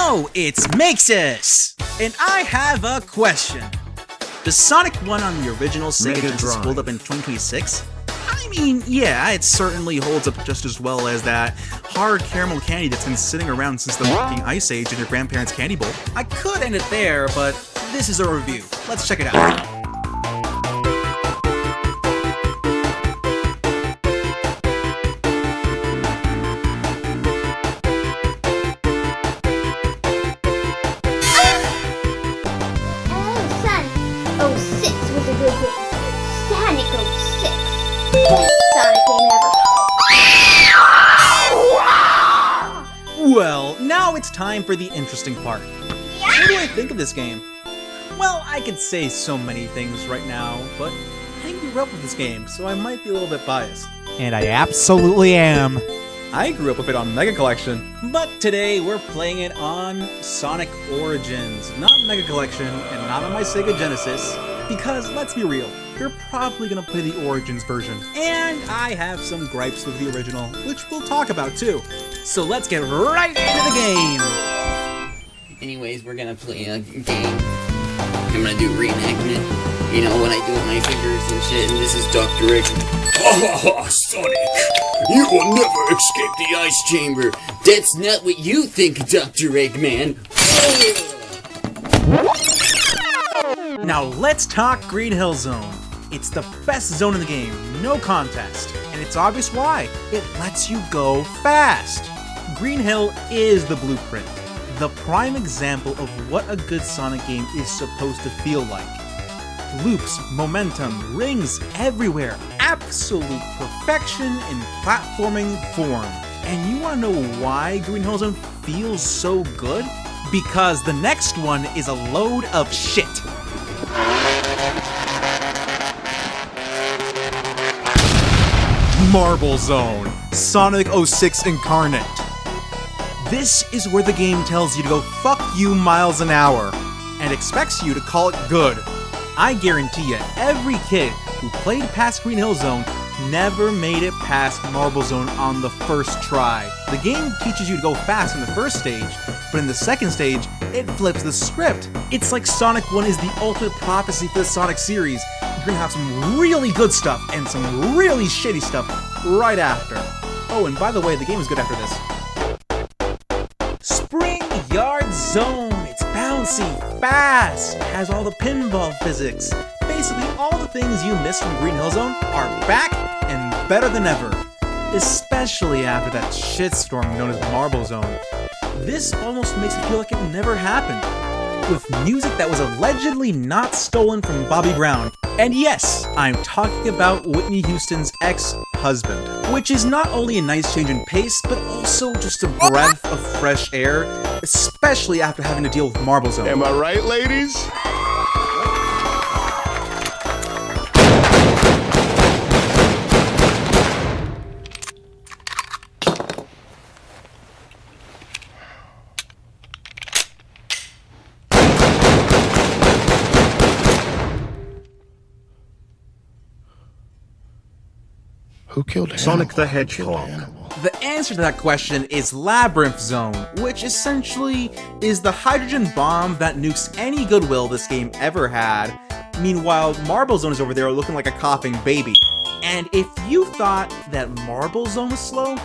Hello, it's Maxus! And I have a question. Does Sonic 1 on the original Sega Genesis hold up in 2026? I mean, yeah, it certainly holds up just as well as that hard caramel candy that's been sitting around since the fucking Ice Age in your grandparents' candy bowl. I could end it there, but this is a review. Let's check it out. Sonic 06. Best Sonic game ever. Well, now it's time for the interesting part. What do I think of this game? Well, I could say so many things right now, but I grew up with this game, so I might be a little bit biased. And I absolutely am. I grew up with it on Mega Collection, but today we're playing it on Sonic Origins, not Mega Collection, and not on my Sega Genesis, because let's be real, you're probably gonna play the Origins version. And I have some gripes with the original, which we'll talk about too. So let's get right into the game! Anyways, we're gonna play a game. I'm gonna do reenactment. You know, what I do with my fingers and shit, and this is Dr. Egg. Oh, Sonic! You will never escape the ice chamber! That's not what you think, Dr. Eggman! Now let's talk Green Hill Zone. It's the best zone in the game, no contest. And it's obvious why. It lets you go fast. Green Hill is the blueprint, the prime example of what a good Sonic game is supposed to feel like. Loops, momentum, rings everywhere, absolute perfection in platforming form. And you wanna know why Green Hill Zone feels so good? Because the next one is a load of shit. Marble Zone, Sonic 06 Incarnate. This is where the game tells you to go fuck you miles an hour, and expects you to call it good. I guarantee you, every kid who played past Green Hill Zone never made it past Marble Zone on the first try. The game teaches you to go fast in the first stage, but in the second stage, it flips the script. It's like Sonic 1 is the ultimate prophecy for the Sonic series. You're gonna have some really good stuff and some really shitty stuff right after. Oh, and by the way, the game is good after this. Spring Yard Zone. It's bouncy, fast, has all the pinball physics. Basically, all the things you missed from Green Hill Zone are back and better than ever. Especially after that shitstorm known as Marble Zone. This almost makes it feel like it never happened. With music that was allegedly not stolen from Bobby Brown. And yes, I'm talking about Whitney Houston's ex-husband. Which is not only a nice change in pace, but also just a breath of fresh air, especially after having to deal with Marble Zone. Am I right, ladies? Who killed him? Sonic the Hedgehog. The answer to that question is Labyrinth Zone, which essentially is the hydrogen bomb that nukes any goodwill this game ever had. Meanwhile, Marble Zone is over there looking like a coughing baby. And if you thought that Marble Zone was slow,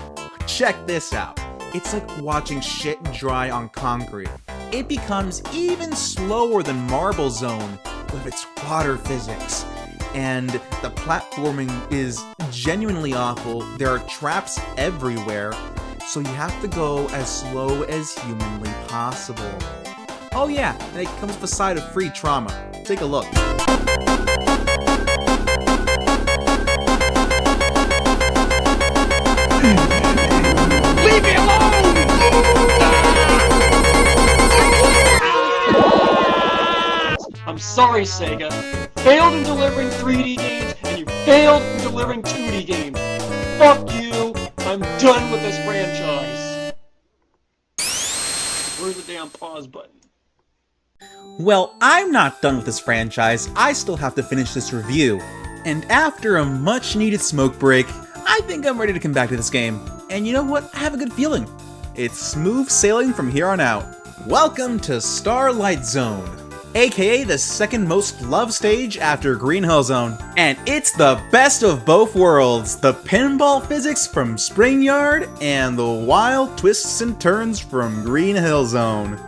check this out. It's like watching shit dry on concrete. It becomes even slower than Marble Zone with its water physics. And the platforming is genuinely awful. There are traps everywhere, so you have to go as slow as humanly possible. Oh yeah, and it comes with a side of free trauma. Take a look. Leave me alone! I'm sorry, Sega. Failed in delivering 3D games, and you failed in delivering 2D games. Fuck you! I'm done with this franchise. Where's the damn pause button? Well, I'm not done with this franchise. I still have to finish this review. And after a much-needed smoke break, I think I'm ready to come back to this game. And you know what? I have a good feeling. It's smooth sailing from here on out. Welcome to Starlight Zone, aka the second most loved stage after Green Hill Zone. And it's the best of both worlds, the pinball physics from Spring Yard and the wild twists and turns from Green Hill Zone.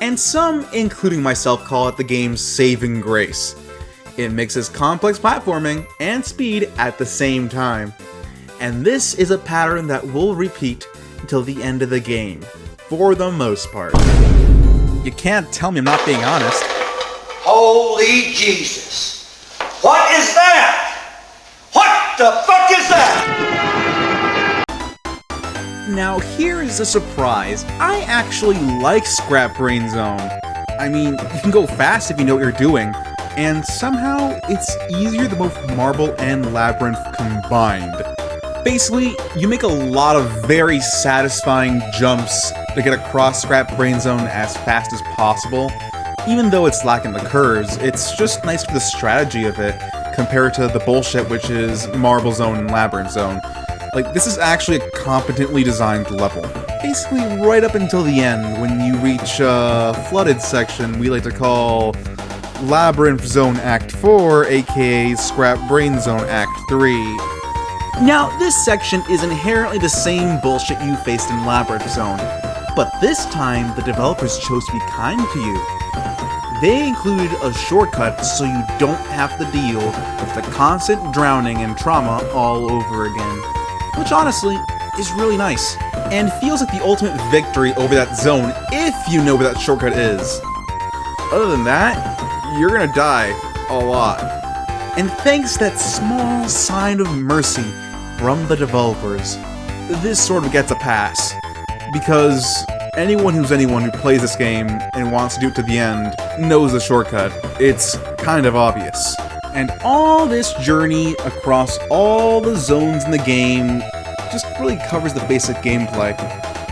And some, including myself, call it the game's saving grace. It mixes complex platforming and speed at the same time. And this is a pattern that will repeat until the end of the game, for the most part. You can't tell me I'm not being honest. Holy Jesus. What is that? What the fuck is that? Now here is a surprise. I actually like Scrap Brain Zone. I mean, you can go fast if you know what you're doing, and somehow it's easier than both Marble and Labyrinth combined. Basically, you make a lot of very satisfying jumps to get across Scrap Brain Zone as fast as possible. Even though it's lacking the curves, it's just nice for the strategy of it, compared to the bullshit which is Marble Zone and Labyrinth Zone. Like, this is actually a competently designed level. Basically, right up until the end, when you reach a flooded section we like to call Labyrinth Zone Act 4, aka Scrap Brain Zone Act 3. Now, this section is inherently the same bullshit you faced in Labyrinth Zone, but this time the developers chose to be kind to you. They included a shortcut so you don't have to deal with the constant drowning and trauma all over again, which honestly is really nice, and feels like the ultimate victory over that zone if you know where that shortcut is. Other than that, you're gonna die a lot. And thanks to that small sign of mercy from the developers, this sort of gets a pass. Because anyone who plays this game and wants to do it to the end knows the shortcut. It's kind of obvious. And all this journey across all the zones in the game just really covers the basic gameplay.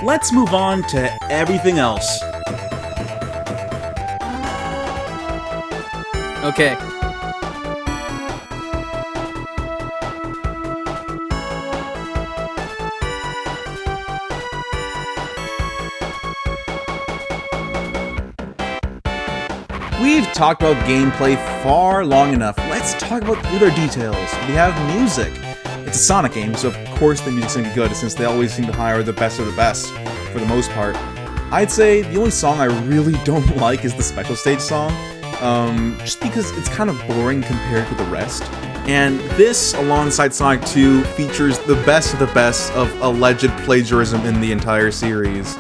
Let's move on to everything else. Okay. We've talked about gameplay far long enough. Let's talk about the other details. We have music. It's a Sonic game, so of course the music's gonna be good, since they always seem to hire the best of the best, for the most part. I'd say the only song I really don't like is the special stage song, just because it's kind of boring compared to the rest. And this, alongside Sonic 2, features the best of alleged plagiarism in the entire series.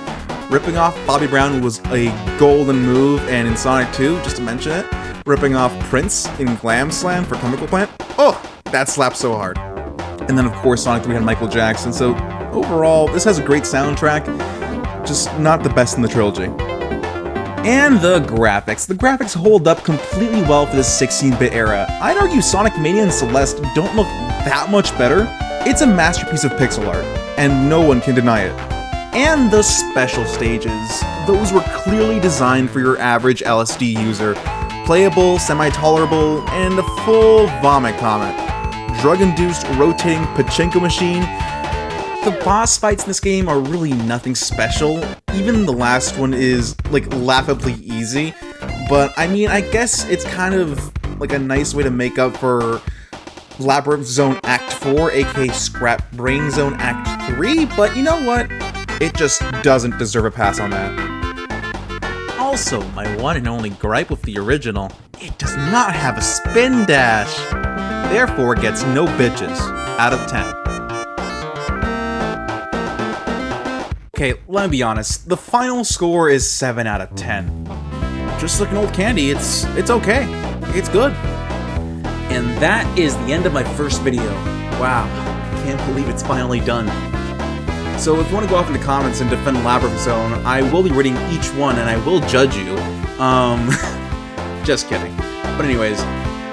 Ripping off Bobby Brown was a golden move, and in Sonic 2, just to mention it, ripping off Prince in Glam Slam for Chemical Plant, oh, that slaps so hard. And then of course Sonic 3 had Michael Jackson, so overall, this has a great soundtrack, just not the best in the trilogy. And the graphics. The graphics hold up completely well for the 16-bit era. I'd argue Sonic Mania and Celeste don't look that much better. It's a masterpiece of pixel art, and no one can deny it. And the special stages. Those were clearly designed for your average LSD user. Playable, semi-tolerable, and a full vomit comet. Drug-induced rotating pachinko machine. The boss fights in this game are really nothing special. Even the last one is, like, laughably easy. But, I mean, I guess it's kind of like a nice way to make up for Labyrinth Zone Act 4, aka Scrap Brain Zone Act 3, but you know what? It just doesn't deserve a pass on that. Also, my one and only gripe with the original, it does not have a spin dash. Therefore, it gets no bitches out of 10. Okay, let me be honest, the final score is 7 out of 10. Just like an old candy, it's okay. It's good. And that is the end of my first video. Wow, I can't believe it's finally done. So if you want to go off in the comments and defend Labyrinth Zone, I will be reading each one and I will judge you. Just kidding. But anyways,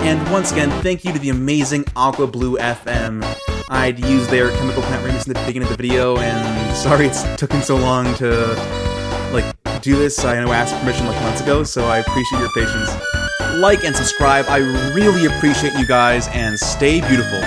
and once again, thank you to the amazing Aqua Blue FM. I'd used their Chemical Plant remix in the beginning of the video, and sorry it's taken so long to, do this. I know I asked permission months ago, so I appreciate your patience. Like and subscribe, I really appreciate you guys, and stay beautiful.